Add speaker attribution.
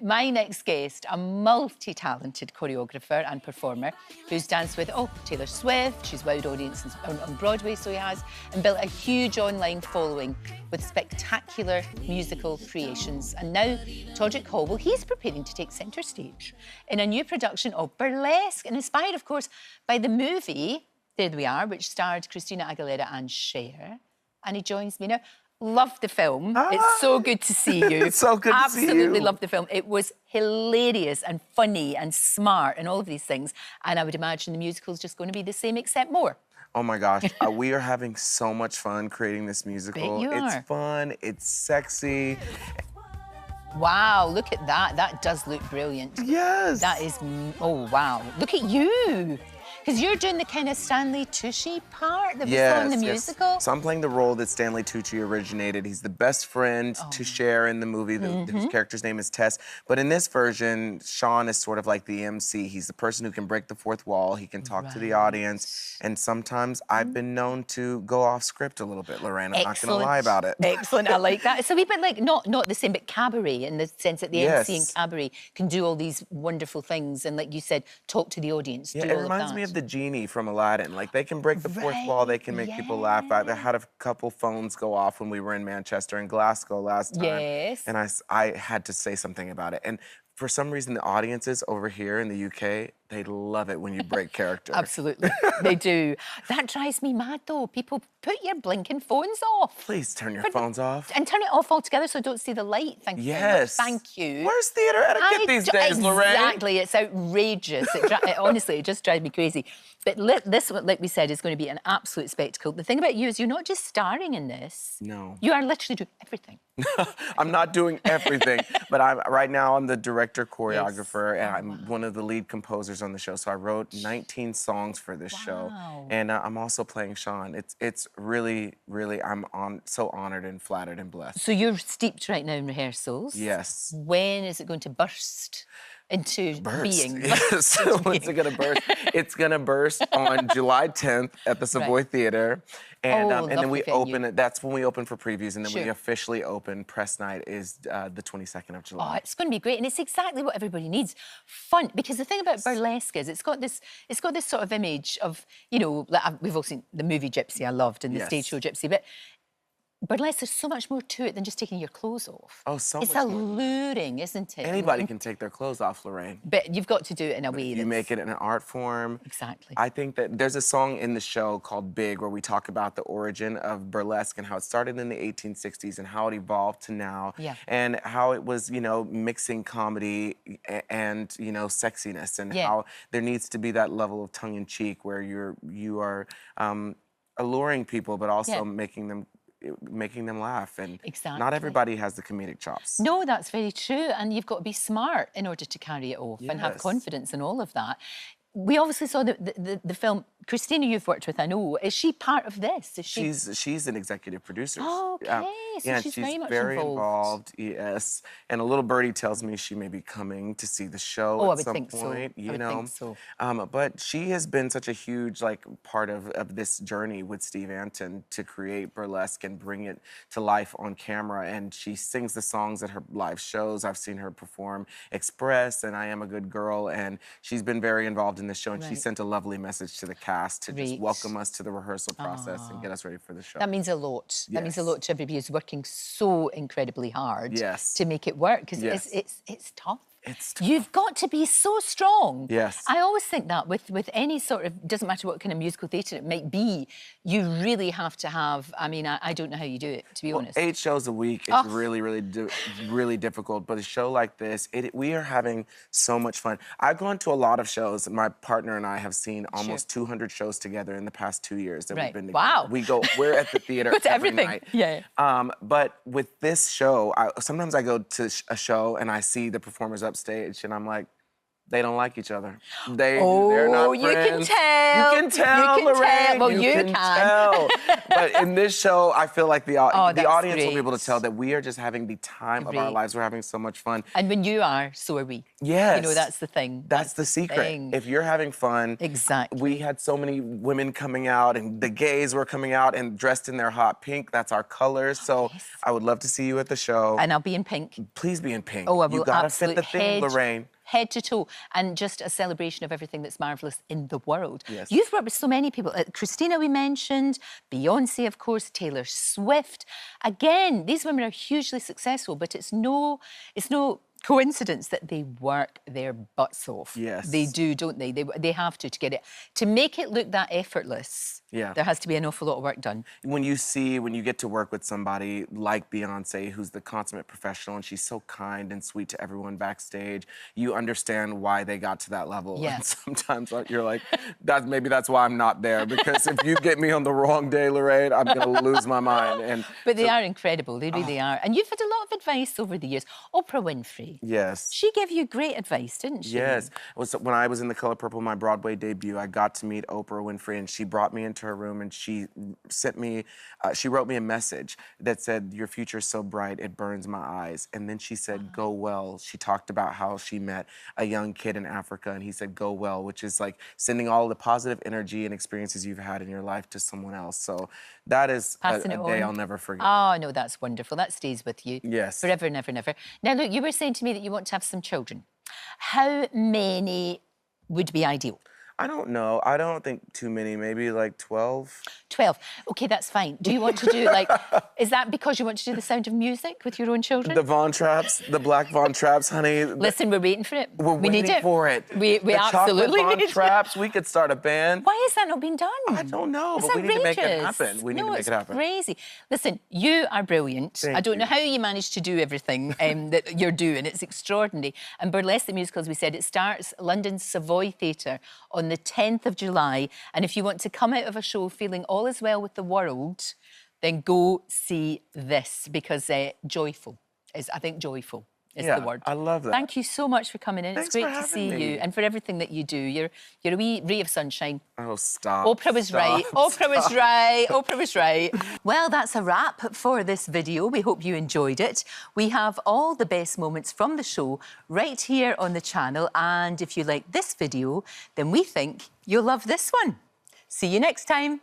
Speaker 1: my next guest, a multi-talented choreographer and performer who's danced with, Taylor Swift, she's wowed audiences on Broadway, so he has, and built a huge online following with spectacular musical creations. And now, Todrick Hall, well, he's preparing to take centre stage in a new production of Burlesque, and inspired, of course, by the movie, There We Are, which starred Christina Aguilera and Cher. And he joins me now. Love the film. It's so good to see you.
Speaker 2: It's so good to see you.
Speaker 1: Absolutely love the film. It was hilarious and funny and smart and all of these things. And I would imagine the musical's just going to be the same, except more.
Speaker 2: Oh my gosh, we are having so much fun creating this musical.
Speaker 1: Bet you are.
Speaker 2: It's fun, it's sexy.
Speaker 1: Wow, look at that. That does look brilliant.
Speaker 2: Yes.
Speaker 1: That is, oh wow. Look at you. Because you're doing the kind of Stanley Tucci part that we saw in the musical.
Speaker 2: Yes. So I'm playing the role that Stanley Tucci originated. He's the best friend to Cher in the movie. His character's name is Tess. But in this version, Sean is sort of like the MC. He's the person who can break the fourth wall. He can talk to the audience. And sometimes I've been known to go off script a little bit, Lorraine. I'm not going to lie about it.
Speaker 1: Excellent, I like that. So a wee bit like, not the same, but cabaret, in the sense that the MC in cabaret can do all these wonderful things and, like you said, talk to the audience, do all of that.
Speaker 2: It reminds me of the genie from Aladdin. Like, they can break the fourth wall, they can make people laugh. I had a couple phones go off when we were in Manchester and Glasgow last time.
Speaker 1: Yes.
Speaker 2: And I had to say something about it. And for some reason, the audiences over here in the UK, they love it when you break character.
Speaker 1: Absolutely, they do. That drives me mad, though. People, put your blinking phones off.
Speaker 2: Please turn your phones off.
Speaker 1: And turn it off altogether so I don't see the light. Thank you very much. Thank you.
Speaker 2: Where's theatre etiquette these days, Lorraine?
Speaker 1: Exactly, it's outrageous. Honestly, it just drives me crazy. But this, like we said, is going to be an absolute spectacle. The thing about you is you're not just starring in this.
Speaker 2: No.
Speaker 1: You are literally doing everything.
Speaker 2: I'm not doing everything, but right now I'm the director, choreographer, and I'm one of the lead composers on the show. So I wrote 19 songs for this show, and I'm also playing Sean. It's really, really, so honored and flattered and blessed.
Speaker 1: So you're steeped right now in rehearsals.
Speaker 2: Yes.
Speaker 1: When is it going to burst into being?
Speaker 2: Yes. When's it gonna burst? It's gonna burst on July 10th at the Savoy Theatre. And, and then we open it. That's when we open for previews, and then we officially open. Press night is the 22nd of July.
Speaker 1: Oh, it's going to be great, and it's exactly what everybody needs. Fun, because the thing about Burlesque is it's got this sort of image of, you know, like we've all seen the movie Gypsy, I loved, and the stage show Gypsy, but Burlesque, there's so much more to it than just taking your clothes off.
Speaker 2: Oh, so much
Speaker 1: more. It's alluring, isn't it?
Speaker 2: Anybody can take their clothes off, Lorraine.
Speaker 1: But you've got to do it in a way
Speaker 2: You make it in an art form.
Speaker 1: Exactly.
Speaker 2: I think that there's a song in the show called Big where we talk about the origin of burlesque and how it started in the 1860s and how it evolved to now.
Speaker 1: Yeah.
Speaker 2: And how it was, you know, mixing comedy and, you know, sexiness, and how there needs to be that level of tongue-in-cheek where you are alluring people but also making them laugh, and not everybody has the comedic chops.
Speaker 1: No, that's very true, and you've got to be smart in order to carry it off and have confidence and all of that. We obviously saw the film. Christina, you've worked with, I know. Is she part of this? Is she?
Speaker 2: She's an executive producer.
Speaker 1: Oh, okay. So she's very much involved.
Speaker 2: Yes. And a little birdie tells me she may be coming to see the show at some point. You know.
Speaker 1: Think so.
Speaker 2: But she has been such a huge part of this journey with Steve Anton to create burlesque and bring it to life on camera. And she sings the songs at her live shows. I've seen her perform Express and I Am a Good Girl, and she's been very involved in the show, and she sent a lovely message to the cast to just welcome us to the rehearsal process and get us ready for the show.
Speaker 1: That means a lot. That means a lot to everybody who's working so incredibly hard to make it work, because it's tough.
Speaker 2: It's tough.
Speaker 1: You've got to be so strong.
Speaker 2: Yes.
Speaker 1: I always think that with any sort of, doesn't matter what kind of musical theatre it might be, you really have to have, I mean, I don't know how you do it, to be honest.
Speaker 2: 8 shows a week is really difficult, but a show like this, we are having so much fun. I've gone to a lot of shows. My partner and I have seen almost 200 shows together in the past 2 years that we've been together.
Speaker 1: Wow.
Speaker 2: We're at the theater every night.
Speaker 1: Yeah.
Speaker 2: But with this show, sometimes I go to a show and I see the performers upstage, and I'm like, They don't like each other. They're
Speaker 1: Oh,
Speaker 2: not
Speaker 1: you
Speaker 2: friends.
Speaker 1: can tell.
Speaker 2: You can tell,
Speaker 1: You can
Speaker 2: Lorraine.
Speaker 1: tell. Well, you can.
Speaker 2: Tell. But in this show, I feel like the audience will be able
Speaker 1: great.
Speaker 2: to tell that we are just having the time of our lives. We're having so much fun.
Speaker 1: And when you are, so are we.
Speaker 2: Yes.
Speaker 1: You know, that's the thing.
Speaker 2: That's the secret.
Speaker 1: thing.
Speaker 2: If you're having fun.
Speaker 1: Exactly.
Speaker 2: We had so many women coming out, and the gays were coming out and dressed in their hot pink. That's our colors. So
Speaker 1: Yes.
Speaker 2: I would love to see you at the show.
Speaker 1: And I'll be in pink.
Speaker 2: Please be in pink.
Speaker 1: Oh, I will.
Speaker 2: You gotta
Speaker 1: absolutely.
Speaker 2: fit the theme, Lorraine.
Speaker 1: Head to toe, and just a celebration of everything that's marvellous in the world.
Speaker 2: Yes.
Speaker 1: You've worked with so many people. Christina, we mentioned, Beyonce, of course, Taylor Swift. Again, these women are hugely successful, but it's no coincidence that they work their butts off.
Speaker 2: Yes.
Speaker 1: They do, don't they? They have to get it. To make it look that effortless,
Speaker 2: Yeah.
Speaker 1: there has to be an awful lot of work done.
Speaker 2: When you get to work with somebody like Beyonce, who's the consummate professional, and she's so kind and sweet to everyone backstage, you understand why they got to that level.
Speaker 1: Yeah.
Speaker 2: And sometimes you're like, maybe that's why I'm not there, because if you get me on the wrong day, Lorraine, I'm gonna lose my mind.
Speaker 1: But they are incredible, they really are. And you've had a lot of advice over the years. Oprah Winfrey.
Speaker 2: Yes.
Speaker 1: She gave you great advice, didn't she?
Speaker 2: Yes. When I was in The Color Purple, my Broadway debut, I got to meet Oprah Winfrey, and she brought me into her room, and she wrote me a message that said, "Your future's so bright, it burns my eyes." And then she said, "Go well." She talked about how she met a young kid in Africa, and he said, "Go well," which is like sending all the positive energy and experiences you've had in your life to someone else. So that is a day I'll never forget.
Speaker 1: Oh, no, that's wonderful. That stays with you.
Speaker 2: Yes.
Speaker 1: Forever and ever and ever. Now, look, you were saying to me that you want to have some children. How many would be ideal?
Speaker 2: I don't know. I don't think too many. Maybe like 12.
Speaker 1: 12. OK, that's fine. Do you want to do, like... Is that because you want to do The Sound of Music with your own children?
Speaker 2: The Von Trapps, the Black Von Trapps, honey.
Speaker 1: Listen, we're waiting for it.
Speaker 2: We need it. For it.
Speaker 1: We absolutely
Speaker 2: need
Speaker 1: need
Speaker 2: Von Trapps, we could start a band.
Speaker 1: Why has that not been done?
Speaker 2: I don't know,
Speaker 1: It's
Speaker 2: but we need to make it
Speaker 1: outrageous.
Speaker 2: happen. We need to make it happen.
Speaker 1: No, it's crazy. Listen, you are brilliant.
Speaker 2: Thank
Speaker 1: I don't
Speaker 2: you.
Speaker 1: know how you manage to do everything that you're doing. It's extraordinary. And Burlesque the Musical, as we said, it starts London's Savoy Theatre on the 10th of July. And if you want to come out of a show feeling all is well with the world, then go see this, because joyful is, I think, joyful is the word.
Speaker 2: I love that.
Speaker 1: Thank you so much for coming in.
Speaker 2: Thanks
Speaker 1: it's great
Speaker 2: for
Speaker 1: to see
Speaker 2: having
Speaker 1: you,
Speaker 2: me.
Speaker 1: and for everything that you do. You're a wee ray of sunshine.
Speaker 2: Oh, stop.
Speaker 1: Oprah was right. Oprah was right. Oprah was right. Well, that's a wrap for this video. We hope you enjoyed it. We have all the best moments from the show right here on the channel. And if you like this video, then we think you'll love this one. See you next time.